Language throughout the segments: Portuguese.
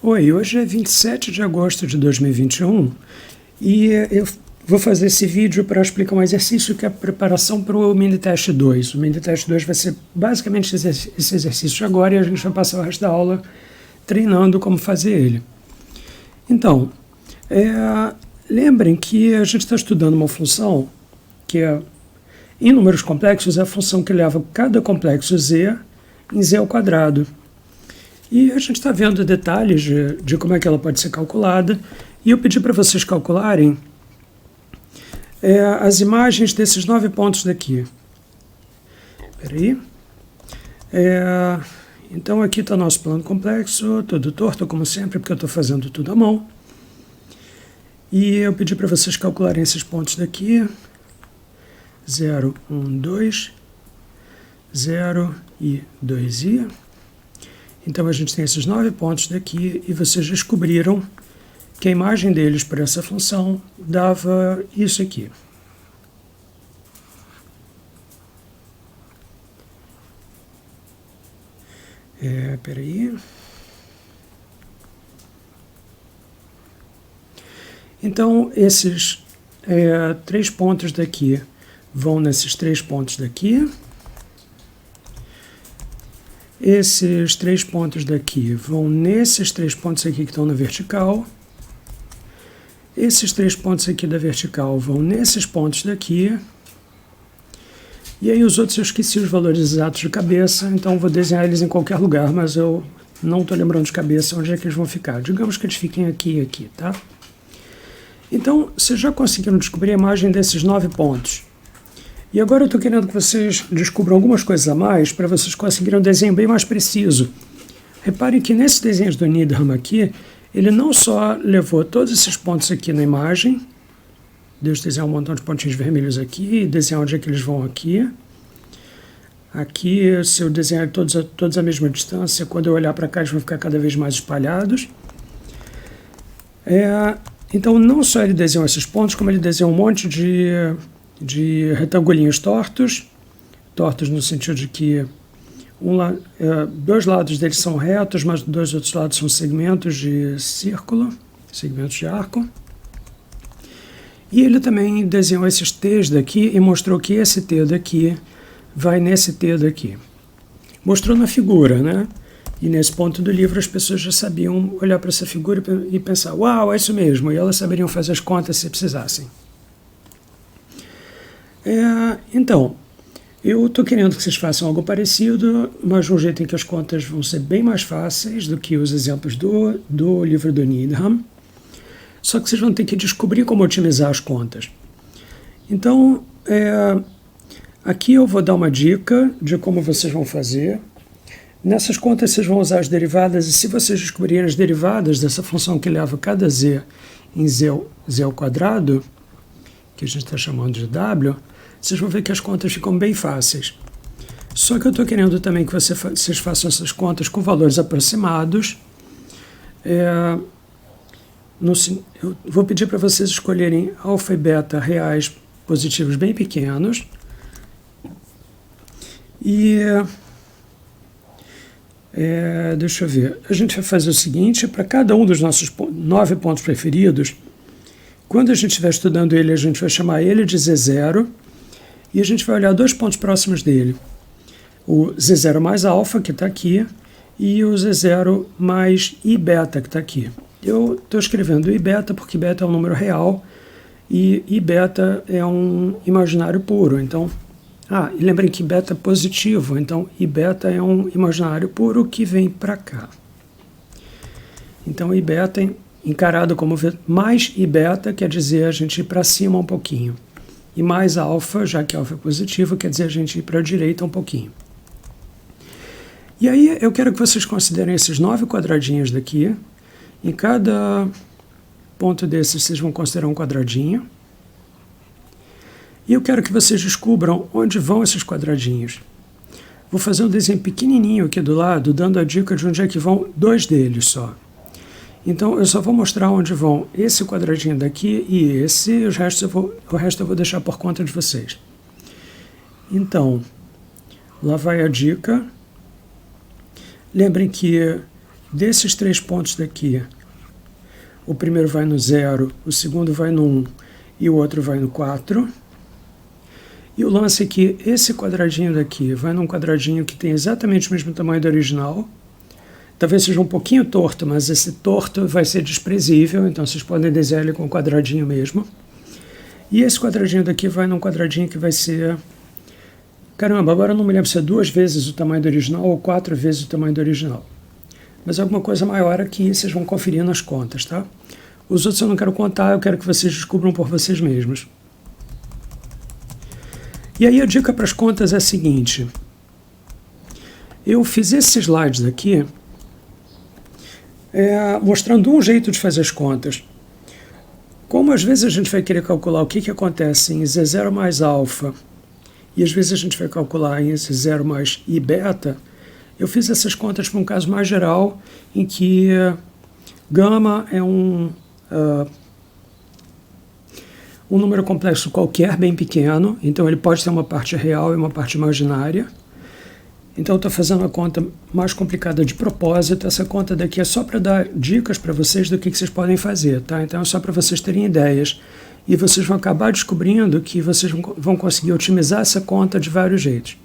Oi, hoje é 27 de agosto de 2021 e eu vou fazer esse vídeo para explicar um exercício que é a preparação para o Minitest 2. O Minitest 2 vai ser basicamente esse exercício agora e a gente vai passar o resto da aula treinando como fazer ele. Então, lembrem que a gente está estudando uma função que em números complexos é a função que leva cada complexo z em z ao quadrado. E a gente está vendo detalhes de como é que ela pode ser calculada. E eu pedi para vocês calcularem as imagens desses 9 pontos daqui. Espera aí. Então aqui está nosso plano complexo, todo torto, como sempre, porque eu estou fazendo tudo à mão. E eu pedi para vocês calcularem esses pontos daqui. 0, 1, 2, 0 e 2i. Então a gente tem esses 9 pontos daqui e vocês descobriram que a imagem deles para essa função dava isso aqui. Peraí. Então esses 3 pontos daqui vão nesses 3 pontos daqui. Esses 3 pontos daqui vão nesses 3 pontos aqui que estão na vertical. Esses 3 pontos aqui da vertical vão nesses pontos daqui. E aí os outros eu esqueci os valores exatos de cabeça, então vou desenhar eles em qualquer lugar, mas eu não estou lembrando de cabeça onde é que eles vão ficar. Digamos que eles fiquem aqui e aqui, tá? Então, vocês já conseguiram descobrir a imagem desses 9 pontos. E agora eu estou querendo que vocês descubram algumas coisas a mais para vocês conseguirem um desenho bem mais preciso. Reparem que nesse desenho do Needham aqui, ele não só levou todos esses pontos aqui na imagem, deixa eu desenhar um montão de pontinhos vermelhos aqui, e desenhar onde é que eles vão aqui. Aqui, se eu desenhar todos a mesma distância, quando eu olhar para cá, eles vão ficar cada vez mais espalhados. Então, não só ele desenhou esses pontos, como ele desenhou um monte de retangulinhos tortos no sentido de que dois lados deles são retos, mas dois outros lados são segmentos de círculo, segmentos de arco. E ele também desenhou esses T's daqui e mostrou que esse T daqui vai nesse T daqui. Mostrou na figura, né? E nesse ponto do livro as pessoas já sabiam olhar para essa figura e pensar, uau, é isso mesmo, e elas saberiam fazer as contas se precisassem. Então, eu estou querendo que vocês façam algo parecido, mas de um jeito em que as contas vão ser bem mais fáceis do que os exemplos do livro do Needham. Só que vocês vão ter que descobrir como otimizar as contas. Então, aqui eu vou dar uma dica de como vocês vão fazer. Nessas contas vocês vão usar as derivadas, e se vocês descobrirem as derivadas dessa função que leva cada z em z ao quadrado, que a gente está chamando de w, vocês vão ver que as contas ficam bem fáceis. Só que eu estou querendo também que vocês façam essas contas com valores aproximados. Eu vou pedir para vocês escolherem alfa e beta reais positivos bem pequenos. E deixa eu ver. A gente vai fazer o seguinte, para cada um dos nossos 9 pontos preferidos, quando a gente estiver estudando ele, a gente vai chamar ele de Z0 e a gente vai olhar 2 pontos próximos dele. O Z0 mais alfa, que está aqui, e o Z0 mais I beta, que está aqui. Eu estou escrevendo I beta porque beta é um número real e I beta é um imaginário puro. Então, e lembrem que beta é positivo, então I beta é um imaginário puro que vem para cá. Então I beta encarado como mais I beta quer dizer a gente ir para cima um pouquinho. E mais alfa, já que alfa é positivo, quer dizer a gente ir para a direita um pouquinho. E aí eu quero que vocês considerem esses 9 quadradinhos daqui. Em cada ponto desses vocês vão considerar um quadradinho. E eu quero que vocês descubram onde vão esses quadradinhos. Vou fazer um desenho pequenininho aqui do lado, dando a dica de onde é que vão 2 deles só. Então, eu só vou mostrar onde vão esse quadradinho daqui e esse, e o resto eu vou deixar por conta de vocês. Então, lá vai a dica. Lembrem que desses 3 pontos daqui, o primeiro vai no 0, o segundo vai no 1 e o outro vai no 4. E o lance é que esse quadradinho daqui vai num quadradinho que tem exatamente o mesmo tamanho do original. Talvez seja um pouquinho torto, mas esse torto vai ser desprezível, então vocês podem desenhar ele com um quadradinho mesmo. E esse quadradinho daqui vai num quadradinho que vai ser... Caramba, agora eu não me lembro se é 2 vezes o tamanho do original ou 4 vezes o tamanho do original. Mas alguma coisa maior aqui, vocês vão conferir nas contas, tá? Os outros eu não quero contar, eu quero que vocês descubram por vocês mesmos. E aí a dica para as contas é a seguinte. Eu fiz esses slides aqui mostrando um jeito de fazer as contas. Como às vezes a gente vai querer calcular o que acontece em Z0 mais alfa, e às vezes a gente vai calcular em Z0 mais I beta, eu fiz essas contas para um caso mais geral, em que gama é um número complexo qualquer, bem pequeno, então ele pode ter uma parte real e uma parte imaginária. Então eu estou fazendo uma conta mais complicada de propósito. Essa conta daqui é só para dar dicas para vocês do que vocês podem fazer, tá? Então é só para vocês terem ideias. E vocês vão acabar descobrindo que vocês vão conseguir otimizar essa conta de vários jeitos.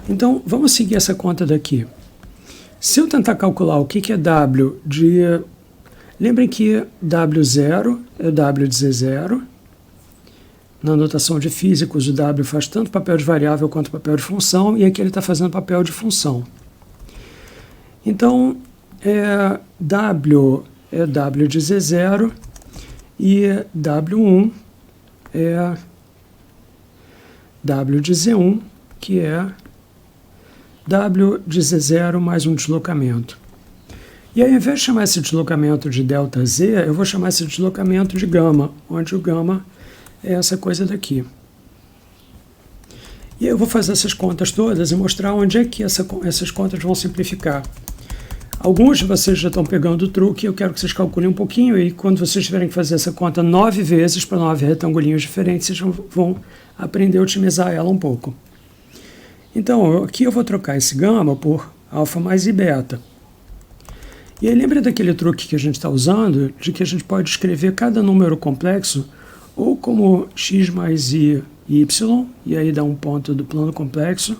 Então vamos seguir essa conta daqui. Se eu tentar calcular o que é W de... Lembrem que W0 é W de Z0. Na notação de físicos, o W faz tanto papel de variável quanto papel de função, e aqui ele está fazendo papel de função. Então, W é W de Z0, e W1 é W de Z1, que é W de Z0 mais um deslocamento. E aí, ao invés de chamar esse deslocamento de ΔZ, eu vou chamar esse deslocamento de gama, onde o gama é essa coisa daqui. E eu vou fazer essas contas todas e mostrar onde é que essas contas vão simplificar. Alguns de vocês já estão pegando o truque, eu quero que vocês calculem um pouquinho, e quando vocês tiverem que fazer essa conta 9 vezes para 9 retangulinhos diferentes, vocês vão aprender a otimizar ela um pouco. Então, aqui eu vou trocar esse gama por alfa mais I beta. E aí lembra daquele truque que a gente está usando, de que a gente pode escrever cada número complexo ou como x mais i, y, e aí dá um ponto do plano complexo,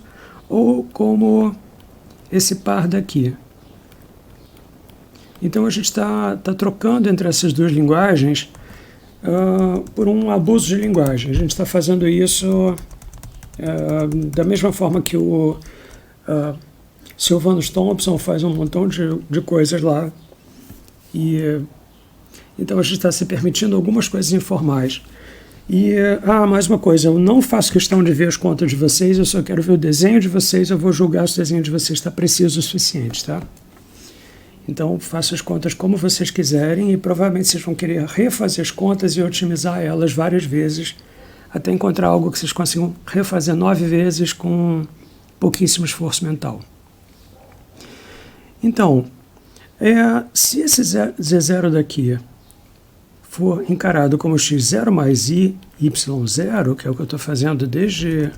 ou como esse par daqui. Então a gente está trocando entre essas duas linguagens por um abuso de linguagem. A gente está fazendo isso da mesma forma que o Sylvanus Thompson faz um montão de coisas lá. Então a gente está se permitindo algumas coisas informais. E, mais uma coisa, eu não faço questão de ver as contas de vocês, eu só quero ver o desenho de vocês, eu vou julgar se o desenho de vocês está preciso o suficiente, tá? Então, façam as contas como vocês quiserem e provavelmente vocês vão querer refazer as contas e otimizar elas várias vezes, até encontrar algo que vocês consigam refazer 9 vezes com pouquíssimo esforço mental. Então, se esse Z0 daqui for encarado como x0 mais i, y0, que é o que eu estou fazendo desde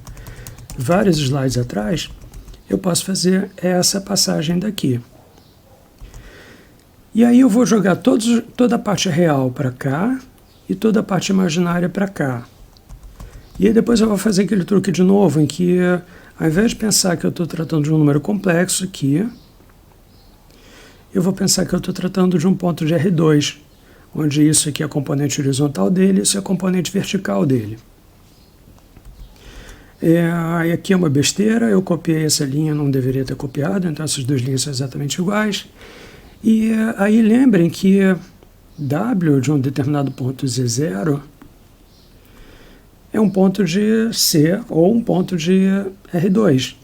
vários slides atrás, eu posso fazer essa passagem daqui. E aí eu vou jogar toda a parte real para cá e toda a parte imaginária para cá. E aí depois eu vou fazer aquele truque de novo, em que ao invés de pensar que eu estou tratando de um número complexo aqui, eu vou pensar que eu estou tratando de um ponto de R2, onde isso aqui é a componente horizontal dele, isso é a componente vertical dele. E aqui é uma besteira, eu copiei essa linha, não deveria ter copiado, então essas duas linhas são exatamente iguais. E aí lembrem que W de um determinado ponto Z0 é um ponto de C ou um ponto de R2.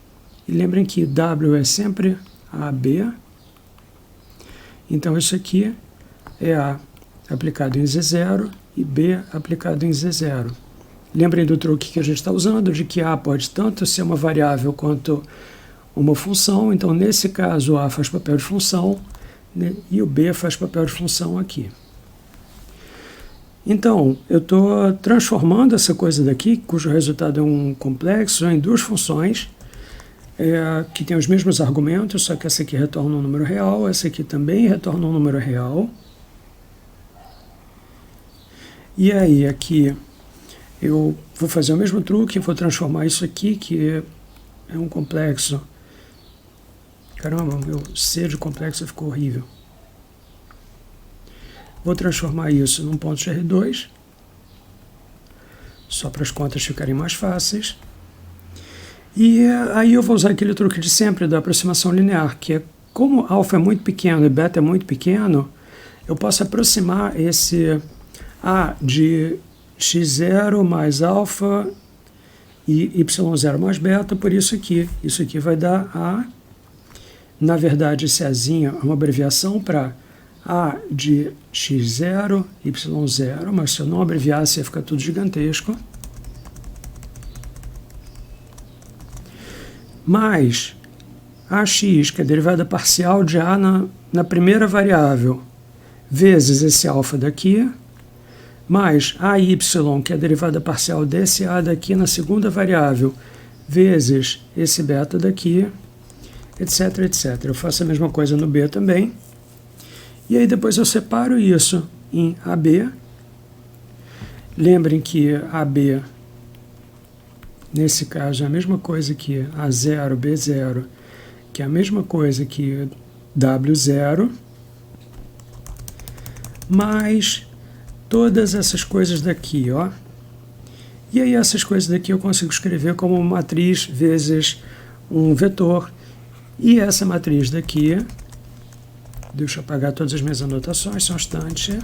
E lembrem que W é sempre AB, então isso aqui é A aplicado em Z0 e B aplicado em Z0. Lembrem do truque que a gente está usando, de que A pode tanto ser uma variável quanto uma função, então nesse caso o A faz papel de função, né, e o B faz papel de função aqui. Então, eu estou transformando essa coisa daqui, cujo resultado é um complexo, em duas funções. que tem os mesmos argumentos, só que essa aqui retorna um número real, essa aqui também retorna um número real. E aí, aqui, eu vou fazer o mesmo truque, vou transformar isso aqui, que é um complexo. Caramba, meu C de complexo ficou horrível. Vou transformar isso num ponto de R2, só para as contas ficarem mais fáceis. E aí eu vou usar aquele truque de sempre da aproximação linear, que é como alfa é muito pequeno e beta é muito pequeno, eu posso aproximar esse A de x0 mais alfa e y0 mais beta por isso aqui. Isso aqui vai dar A, na verdade esse Azinho é uma abreviação para A de x0, y0, mas se eu não abreviasse ia ficar tudo gigantesco. Mais AX, que é a derivada parcial de A na primeira variável, vezes esse alfa daqui, mais AY, que é a derivada parcial desse A daqui na segunda variável, vezes esse beta daqui, etc, etc. Eu faço a mesma coisa no B também. E aí depois eu separo isso em AB. Lembrem que AB, nesse caso, é a mesma coisa que A0, B0, que é a mesma coisa que W0, mais todas essas coisas daqui, ó. E aí essas coisas daqui eu consigo escrever como uma matriz vezes um vetor. E essa matriz daqui, deixa eu apagar todas as minhas anotações, só um instante.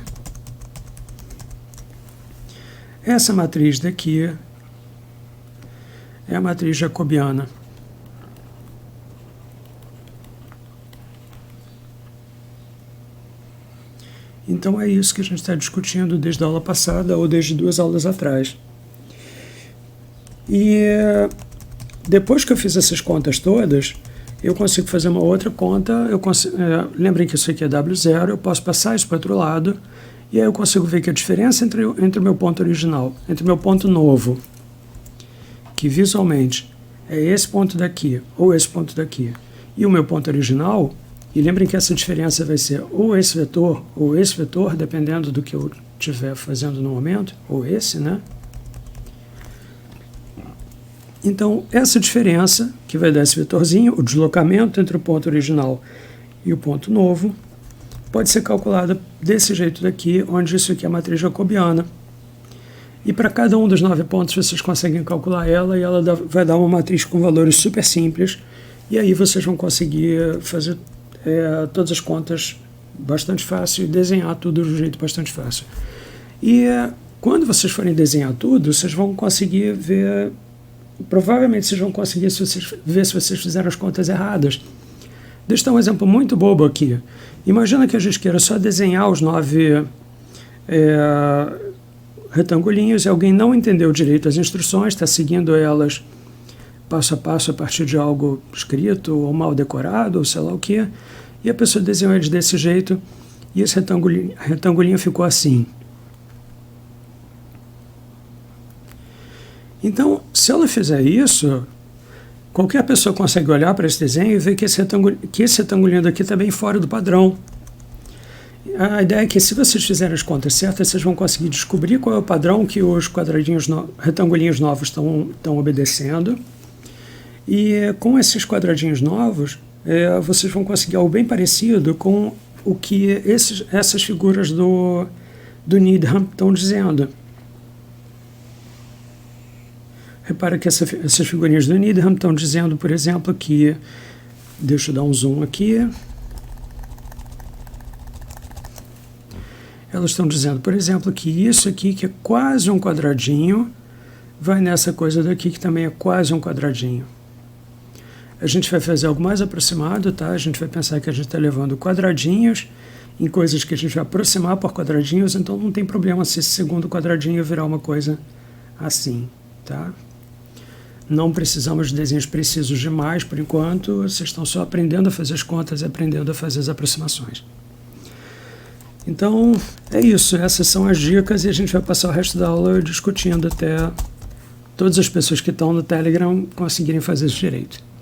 Essa matriz daqui é a matriz jacobiana. Então é isso que a gente está discutindo desde a aula passada ou desde 2 aulas atrás. E depois que eu fiz essas contas todas, eu consigo fazer uma outra conta. Lembrem que isso aqui é W0, eu posso passar isso para o outro lado, e aí eu consigo ver que a diferença entre o meu ponto original, entre o meu ponto novo, que visualmente é esse ponto daqui ou esse ponto daqui, e o meu ponto original, e lembrem que essa diferença vai ser ou esse vetor, dependendo do que eu estiver fazendo no momento, ou esse, né? Então, essa diferença, que vai dar esse vetorzinho, o deslocamento entre o ponto original e o ponto novo, pode ser calculada desse jeito daqui, onde isso aqui é a matriz jacobiana. E para cada um dos 9 pontos vocês conseguem calcular ela, e ela vai dar uma matriz com valores super simples, e aí vocês vão conseguir fazer todas as contas bastante fácil e desenhar tudo de um jeito bastante fácil. E quando vocês forem desenhar tudo, vocês vão conseguir ver, provavelmente vocês vão conseguir ver se vocês fizeram as contas erradas. Deixa eu dar um exemplo muito bobo aqui. Imagina que a gente queira só desenhar os 9 retangulinhos e alguém não entendeu direito as instruções, está seguindo elas passo a passo a partir de algo escrito ou mal decorado, ou sei lá o que, e a pessoa desenhou eles desse jeito, e esse retangulinho ficou assim. Então, se ela fizer isso, qualquer pessoa consegue olhar para esse desenho e ver que esse retangulinho daqui está bem fora do padrão. A ideia é que, se vocês fizerem as contas certas, vocês vão conseguir descobrir qual é o padrão que os retangulinhos novos estão obedecendo. E com esses quadradinhos novos, vocês vão conseguir algo bem parecido com o que essas figuras do Needham estão dizendo. Repara que essas figurinhas do Needham estão dizendo, por exemplo, que... Deixa eu dar um zoom aqui. Elas estão dizendo, por exemplo, que isso aqui, que é quase um quadradinho, vai nessa coisa daqui, que também é quase um quadradinho. A gente vai fazer algo mais aproximado, tá? A gente vai pensar que a gente está levando quadradinhos em coisas que a gente vai aproximar por quadradinhos, então não tem problema se esse segundo quadradinho virar uma coisa assim, tá? Não precisamos de desenhos precisos demais por enquanto, vocês estão só aprendendo a fazer as contas e aprendendo a fazer as aproximações. Então, é isso, essas são as dicas, e a gente vai passar o resto da aula discutindo até todas as pessoas que estão no Telegram conseguirem fazer isso direito.